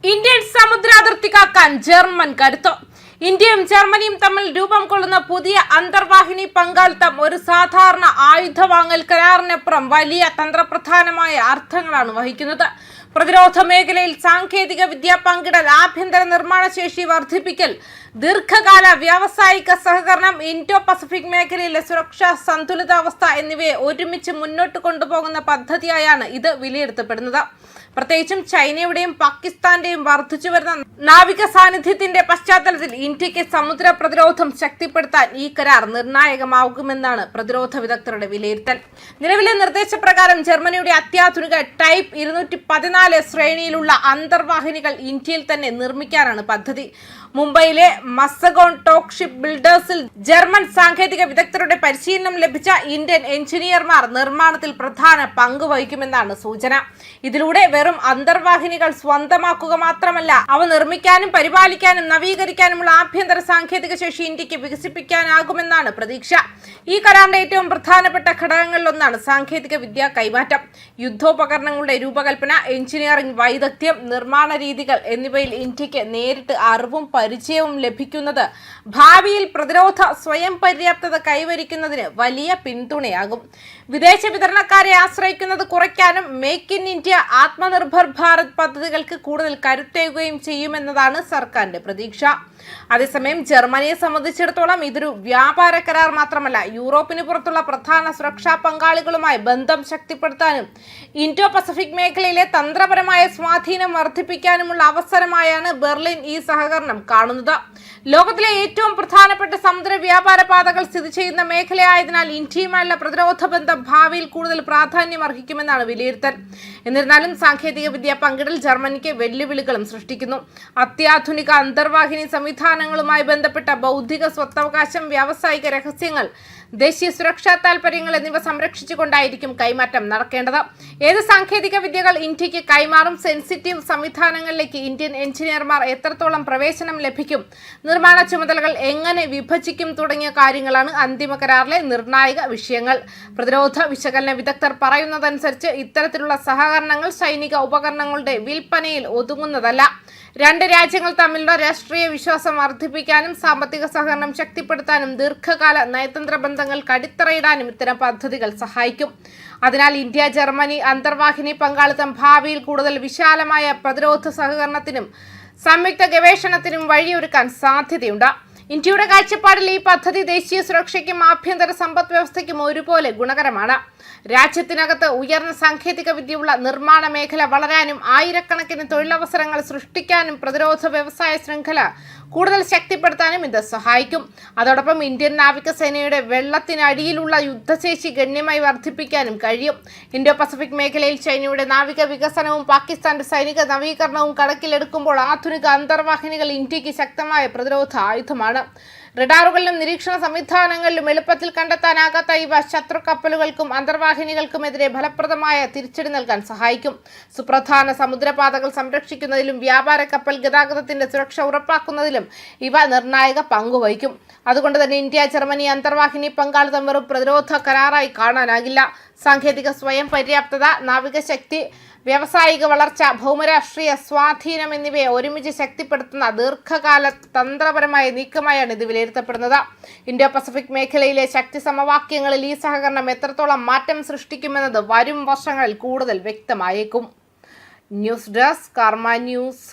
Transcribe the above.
Indian സമുദ്രാതിർത്തി കാക്കാൻ German കരുത്ത്. ഇന്ത്യയും ജർമ്മനിയും തമ്മിൽ രൂപം കൊള്ളുന്ന പുതിയ അന്തർവാഹിനി പങ്കാളിത്തം ഒരു സാധാരണ ആയുധ വാങ്ങൽ കരാറിനപ്പുറം വലിയ തന്ത്രപ്രധാനമായ അർത്ഥങ്ങളാണ് വഹിക്കുന്നത്. പ്രതിരോധ മേഖലയിൽ സാങ്കേതിക വിദ്യ പങ്കിടൽ, ആഭ്യന്തര നിർമ്മാണ ശേഷി വർദ്ധിപ്പിക്കൽ, ദീർഘകാല വ്യാവസായിക സഹകരണം, ഇൻഡോ പസഫിക് മേഖലയിലെ സുരക്ഷാ സന്തുലിതാവസ്ഥ എന്നിവയെ ഒരുമിച്ച് മുന്നോട്ട് കൊണ്ടുപോകുന്ന പദ്ധതിയായാണ് ഇത് വിലയിരുത്തപ്പെടുന്നത്. പ്രത്യേകിച്ചും ചൈനയുടെയും പാകിസ്ഥാന്റെയും വർദ്ധിച്ചു വരുന്ന നാവിക സാന്നിധ്യത്തിന്റെ പശ്ചാത്തലത്തിൽ ഇന്ത്യക്ക് സമുദ്ര പ്രതിരോധം ശക്തിപ്പെടുത്താൻ ഈ കരാർ നിർണായകമാകുമെന്നാണ് പ്രതിരോധ വിദഗ്ധരുടെ വിലയിരുത്തൽ. നിലവിലെ നിർദ്ദേശപ്രകാരം ജർമ്മനിയുടെ അത്യാധുനിക ടൈപ്പ് 214 ശ്രേണിയിലുള്ള അന്തർവാഹിനികൾ ഇന്ത്യയിൽ തന്നെ നിർമ്മിക്കാനാണ് പദ്ധതി. മുംബൈയിലെ മസഗോൺ ടോക്ക് ഷിപ്പ് ബിൽഡേഴ്സിൽ ജർമ്മൻ സാങ്കേതിക വിദഗ്ധരുടെ പരിശീലനം ലഭിച്ച ഇന്ത്യൻ എഞ്ചിനീയർമാർ നിർമ്മാണത്തിൽ പ്രധാന പങ്ക് വഹിക്കുമെന്നാണ് സൂചന. ഇതിലൂടെ വെറും അന്തർവാഹിനികൾ സ്വന്തമാക്കുക മാത്രമല്ല, അവ നിർമ്മിക്കാനും പരിപാലിക്കാനും നവീകരിക്കാനുമുള്ള ആഭ്യന്തര സാങ്കേതിക ശേഷി ഇന്ത്യക്ക് വികസിപ്പിക്കാനാകുമെന്നാണ് പ്രതീക്ഷ. ഈ കരാറിന്റെ ഏറ്റവും പ്രധാനപ്പെട്ട ഘടകങ്ങളിലൊന്നാണ് സാങ്കേതിക വിദ്യ കൈമാറ്റം. യുദ്ധോപകരണങ്ങളുടെ രൂപകൽപ്പന, എഞ്ചിനീയറിംഗ് വൈദഗ്ധ്യം, നിർമ്മാണ രീതികൾ എന്നിവയിൽ ഇന്ത്യക്ക് നേരിട്ട് അറിവും പരിചയവും ലഭിക്കുന്നത് ഭാവിയിൽ പ്രതിരോധ സ്വയം പര്യാപ്തത കൈവരിക്കുന്നതിന് വലിയ പിന്തുണയാകും. വിദേശ വിതരണക്കാരെ ആശ്രയിക്കുന്നത് കുറയ്ക്കാനും make in India, Atmanirbhar Bharat പദ്ധതികൾക്ക് കൂടുതൽ കരുത്തേകുകയും ചെയ്യുമെന്നതാണ് സർക്കാരിന്റെ പ്രതീക്ഷ. അതേസമയം ജർമ്മനിയെ സംബന്ധിച്ചിടത്തോളം ഇതൊരു വ്യാപാര കരാർ മാത്രമല്ല, യൂറോപ്പിന് പുറത്തുള്ള പ്രധാന സുരക്ഷാ പങ്കാളികളുമായി ബന്ധം ശക്തിപ്പെടുത്താനും ഇൻഡോ പസഫിക് മേഖലയിലെ തന്ത്രപരമായ സ്വാധീനം വർദ്ധിപ്പിക്കാനുമുള്ള അവസരമായാണ് ബെർലിൻ ഈ സഹകരണം കാണുന്നത്. ലോകത്തിലെ ഏറ്റവും പ്രധാനപ്പെട്ട സമുദ്ര വ്യാപാര പാതകൾ സ്ഥിതി ചെയ്യുന്ന മേഖലയായതിനാൽ ഇന്ത്യയുമായുള്ള പ്രതിരോധ ബന്ധം ഭാവിയിൽ കൂടുതൽ പ്രാധാന്യം അർഹിക്കുമെന്നാണ് വിലയിരുത്തൽ. എന്നിരുന്നാലും സാങ്കേതിക വിദ്യ പങ്കിടൽ ജർമ്മനിക്ക് വെല്ലുവിളികളും സൃഷ്ടിക്കുന്നു. അത്യാധുനിക അന്തർവാഹിനി സംവിധാനങ്ങളുമായി ബന്ധപ്പെട്ട ബൗദ്ധിക സ്വത്തവകാശം, വ്യാവസായിക രഹസ്യങ്ങൾ, ദേശീയ സുരക്ഷാ താൽപര്യങ്ങൾ എന്നിവ സംരക്ഷിച്ചുകൊണ്ടായിരിക്കും കൈമാറ്റം നടക്കേണ്ടത്. ഏത് സാങ്കേതിക വിദ്യകൾ ഇന്ത്യക്ക് കൈമാറും, സെൻസിറ്റീവ് സംവിധാനങ്ങളിലേക്ക് ഇന്ത്യൻ എഞ്ചിനീയർമാർ എത്രത്തോളം പ്രവേശനം ലഭിക്കും, നിർമ്മാണ ചുമതലകൾ എങ്ങനെ വിഭജിക്കും തുടങ്ങിയ കാര്യങ്ങളാണ് അന്തിമ കരാറിലെ നിർണായക വിഷയങ്ങൾ. പ്രതിരോധ വിശകലന വിദഗ്ധർ പറയുന്നതനുസരിച്ച് ഇത്തരത്തിലുള്ള സഹകരണങ്ങൾ സൈനിക ഉപകരണങ്ങളുടെ വിൽപ്പനയിൽ ഒതുങ്ങുന്നതല്ല. രണ്ട് രാജ്യങ്ങൾ തമ്മിലുള്ള രാഷ്ട്രീയ വിശ്വാസം വർദ്ധിപ്പിക്കാനും സാമ്പത്തിക സഹകരണം ശക്തിപ്പെടുത്താനും ദീർഘകാല നയതന്ത്ര ബന്ധങ്ങൾക്ക് അടിത്തറയിടാനും ഇത്തരം പദ്ധതികൾ സഹായിക്കും. അതിനാൽ ഇന്ത്യ ജർമ്മനി അന്തർവാഹിനി പങ്കാളിത്തം ഭാവിയിൽ കൂടുതൽ വിശാലമായ പ്രതിരോധ സഹകരണത്തിനും സംയുക്ത ഗവേഷണത്തിനും വഴിയൊരുക്കാൻ സാധ്യതയുണ്ട്. ഇന്ത്യയുടെ കാഴ്ചപ്പാടിൽ ഈ പദ്ധതി ദേശീയ സുരക്ഷയ്ക്കും ആഭ്യന്തര സമ്പദ് വ്യവസ്ഥയ്ക്കും ഒരുപോലെ ഗുണകരമാണ്. രാജ്യത്തിനകത്ത് ഉയർന്ന സാങ്കേതിക വിദ്യയുള്ള നിർമ്മാണ മേഖല വളരാനും ആയിരക്കണക്കിന് തൊഴിലവസരങ്ങൾ സൃഷ്ടിക്കാനും പ്രതിരോധ വ്യവസായ ശൃംഖല കൂടുതൽ ശക്തിപ്പെടുത്താനും ഇത് സഹായിക്കും. അതോടൊപ്പം ഇന്ത്യൻ നാവികസേനയുടെ വെള്ളത്തിനടിയിലുള്ള യുദ്ധശേഷി ഗണ്യമായി വർദ്ധിപ്പിക്കാനും കഴിയും. ഇൻഡോ പസഫിക് മേഖലയിൽ ചൈനയുടെ നാവിക വികസനവും പാകിസ്ഥാന്റെ സൈനിക നവീകരണവും കണക്കിലെടുക്കുമ്പോൾ ആധുനിക അന്തർവാഹിനികൾ ഇന്ത്യക്ക് ശക്തമായ പ്രതിരോധ ആയുധമാണ്. റഡാറുകളിലും നിരീക്ഷണ സംവിധാനങ്ങളിലും എളുപ്പത്തിൽ കണ്ടെത്താനാകാത്ത ഇവ ശത്രു കപ്പലുകൾക്കും അന്തർവാഹിനികൾക്കുമെതിരെ ഫലപ്രദമായ തിരിച്ചടി നൽകാൻ സഹായിക്കും. സുപ്രധാന സമുദ്രപാതകൾ സംരക്ഷിക്കുന്നതിലും വ്യാപാര കപ്പൽ ഗതാഗതത്തിന്റെ സുരക്ഷ ഉറപ്പാക്കുന്നതിലും ഇവ നിർണായക പങ്കുവഹിക്കും. അതുകൊണ്ട് തന്നെ ഇന്ത്യ ജർമ്മനി അന്തർവാഹിനി പങ്കാളിത്തം വെറും പ്രതിരോധ കരാറായി കാണാനാകില്ല. സാങ്കേതിക സ്വയം പര്യാപ്തത, നാവികശക്തി, വ്യാവസായിക വളർച്ച, ഭൗമരാഷ്ട്രീയ സ്വാധീനം എന്നിവയെ ഒരുമിച്ച് ശക്തിപ്പെടുത്തുന്ന ദീർഘകാല തന്ത്രപരമായ നീക്കമായാണ് ഇത് വിലയിരുത്തപ്പെടുന്നത്. ഇൻഡോ പസഫിക് മേഖലയിലെ ശക്തി സമവാക്യങ്ങളിൽ ഈ സഹകരണം എത്രത്തോളം മാറ്റം സൃഷ്ടിക്കുമെന്നത് വരും വർഷങ്ങളിൽ കൂടുതൽ വ്യക്തമായേക്കും. ന്യൂസ് ഡെസ്ക് കർമ്മ ന്യൂസ്.